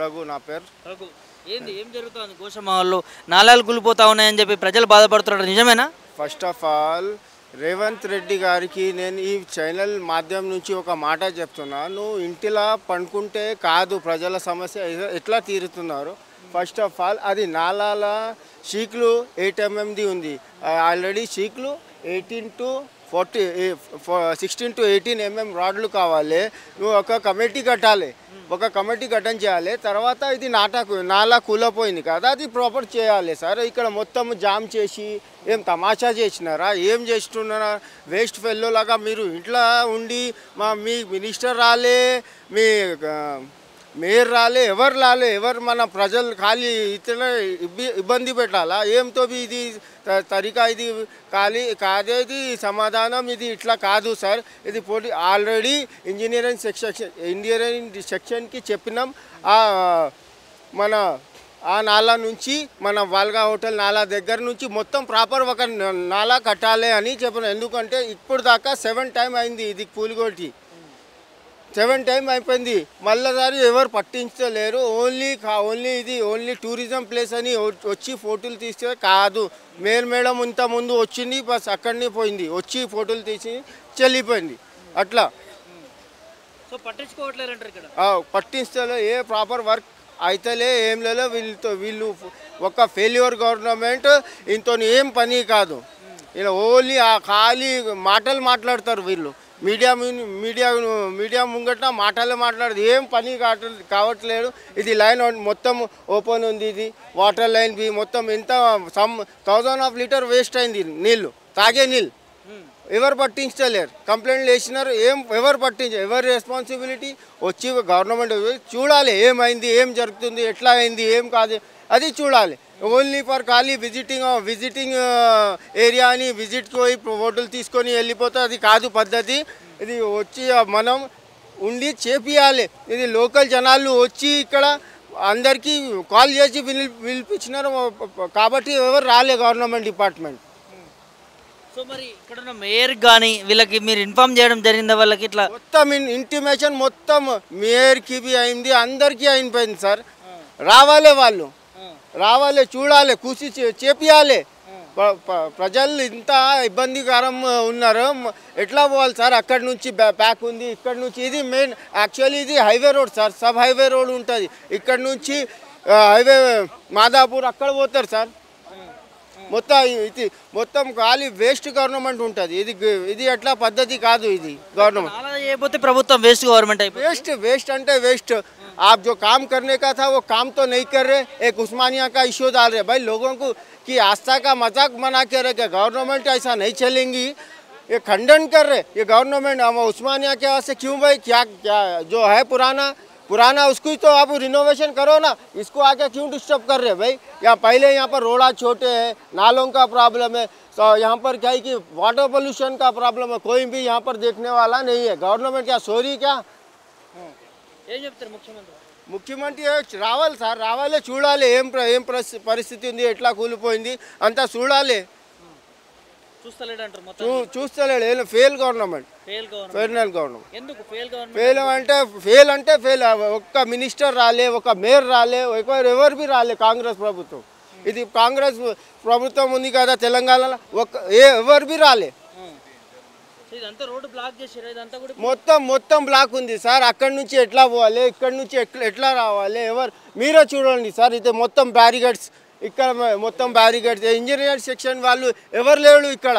రఘు నా పేరు. రఘు, ఏం జరుగుతుంది గోషమాల్లో? నాలాలు కూలిపోతా ఉన్నాయని చెప్పి ప్రజలు బాధపడుతున్నారు, నిజమేనా? First of all Revanth Reddy గారికి నేను ఈ ఛానల్ మాధ్యమం నుంచి ఒక మాట చెప్తున్నా. నువ్వు ఇంటిలా పండుకుంటే కాదు ప్రజల సమస్య ఎట్లా తీరుతున్నారు. ఫస్ట్ ఆఫ్ ఆల్ అది నాలాల షీక్లు 8 mm ఉంది. ఆల్రెడీ షీక్లు 16 to 18 mm రాడ్లు కావాలి. నువ్వు ఒక కమిటీ కట్టాలి, ఒక కమిటీ కట్టించాలి. తర్వాత ఇది నాలా కూలపోయింది కదా, అది ప్రాపర్ చేయాలి సార్. ఇక్కడ మొత్తం జామ్ చేసి ఏం తమాషా చేసినారా, ఏం చేస్తున్నారా? వేస్ట్ ఫెల్లో లాగా మీరు ఇంట్లో ఉండి మీ మినిస్టర్ రాలే, మీ మేయర్ రాలే, ఎవరు రాలే, ఎవరు మన ప్రజలు ఖాళీ ఇతర ఇబ్బంది పెట్టాలా? ఏంతో ఇది తరికా, ఇది ఖాళీ కాదేది సమాధానం, ఇది ఇట్లా కాదు సార్. ఇది ఆల్రెడీ ఇంజనీరింగ్ సెక్షన్కి చెప్పినాం. మన ఆ నాలా నుంచి మన వాల్గా హోటల్ నాలా దగ్గర నుంచి మొత్తం ప్రాపర్ ఒక నాలా కట్టాలి అని చెప్పినాం. ఎందుకంటే ఇప్పుడు దాకా 7 టైం అయింది ఇది కూలిగొట్టి, 7 టైం అయిపోయింది. మళ్ళీసారి ఎవరు పట్టించలేరు. ఓన్లీ టూరిజం ప్లేస్ అని వచ్చి ఫోటోలు తీస్తే కాదు. మేడం ఇంత ముందు వచ్చింది, బస్ అక్కడనే పోయింది, వచ్చి ఫోటోలు తీసి చెల్లిపోయింది. అట్లా పట్టించలే, ఏ ప్రాపర్ వర్క్ అయితేలే, ఏం లేదో. వీళ్ళు ఒక ఫెయిల్యూర్ గవర్నమెంట్, ఇంతో ఏం పని కాదు. ఇలా ఓన్లీ ఆ ఖాళీ మాటలు మాట్లాడతారు వీళ్ళు. మీడియా ముంగట మాట్లాడదు, ఏం పని కావట్లేదు. ఇది లైన్ మొత్తం ఓపెన్ ఉంది, ఇది వాటర్ లైన్ బి మొత్తం ఎంత 1000 లీటర్ వేస్ట్ అయింది నీళ్ళు, తాగే నీళ్ళు. ఎవరు పట్టించలేరు, కంప్లైంట్లు వేసినారు, ఎవరు ఎవరి రెస్పాన్సిబిలిటీ? వచ్చి గవర్నమెంట్ చూడాలి ఏమైంది, ఏం జరుగుతుంది, ఎట్లా అయింది, ఏం కాదు, అది చూడాలి. ఓన్లీ ఫర్ ఖాళీ విజిటింగ్ ఏరియా అని విజిట్కి పోయి ఫోటోలు తీసుకొని వెళ్ళిపోతే అది కాదు పద్ధతి. ఇది వచ్చి మనం ఉండి చేపియాలి. ఇది లోకల్ జనాలు వచ్చి ఇక్కడ అందరికీ కాల్ చేసి పిలిపించినారు కాబట్టి ఎవరు రాలే గవర్నమెంట్ డిపార్ట్మెంట్. సో మరి ఇక్కడ ఉన్న మేయర్ కానీ వీళ్ళకి మీరు ఇన్ఫార్మ్ చేయడం జరిగిందా? వాళ్ళకి ఇట్లా మొత్తం ఇంటిమేషన్ మొత్తం మేయర్కి అయింది, అందరికీ అయిపోయింది సార్. రావాలి చూడాలి, కూసి చేపియాలి. ప్రజలు ఇంత ఇబ్బందికరం ఉన్నారు, ఎట్లా పోవాలి సార్? అక్కడి నుంచి ప్యాక్ ఉంది, ఇక్కడ నుంచి ఇది మెయిన్ యాక్చువల్లీ ఇది highway road sir, sub highway road ఉంటుంది. ఇక్కడ నుంచి హైవే మాదాపూర్ అక్కడ పోతారు సార్. మొత్తం ఖాళీ వేస్ట్ గవర్నమెంట్ ఉంటుంది. ఇది ఎట్లా పద్ధతి కాదు. ఇది గవర్నమెంట్ ప్రభుత్వం వేస్ట్ గవర్నమెంట్ वेस्ट अंटे वेस्ट. आप जो काम करने का था वो काम तो नहीं कर रहे. एक उस्मानिया का इश्यू डाल रहे भाई, लोगों को की आस्था का मजाक बना के रखे. गवर्नमेंट ऐसा नहीं चलेंगी, ये खंडन कर रहे ये गवर्नमेंट. हम उस्मानिया के वहाँ से क्यों भाई, क्या जो है पुराना उसको तो आप रिनोवेशन करो ना, इसको आके क्यों डिस्टर्ब कर रहे भाई? पहले यहाँ पर रोड़ा छोटे हैं, नालों का प्रॉब्लम है, तो यहाँ पर क्या है कि वाटर पोल्यूशन का प्रॉब्लम है. कोई भी यहाँ पर देखने वाला नहीं है. गवर्नमेंट क्या सॉरी क्या? ముఖ్యమంత్రి రావాలి సార్, రావాలి చూడాలి ఏం పరిస్థితి ఉంది, ఎట్లా కూలిపోయింది అంతా చూడాలి. చూస్తలేడు. Fail government. ఫెయిల్ అంటే ఫెయిల్. ఒక్క మినిస్టర్ రాలే, ఒక మేయర్ రాలే, ఎవరు బి రాలే. కాంగ్రెస్ ప్రభుత్వం, ఇది కాంగ్రెస్ ప్రభుత్వం ఉంది కదా తెలంగాణలో, ఎవరు బి రాలే. మొత్తం బ్లాక్ ఉంది సార్. అక్కడి నుంచి ఎట్లా పోవాలి, ఇక్కడ నుంచి ఎట్లా రావాలి, మీరే చూడండి సార్. ఇది మొత్తం బ్యారిగేడ్స్, ఇక్కడ మొత్తం బ్యారిగేడ్స్. ఇంజనీరింగ్ సెక్షన్ వాళ్ళు ఎవరు లేరు ఇక్కడ.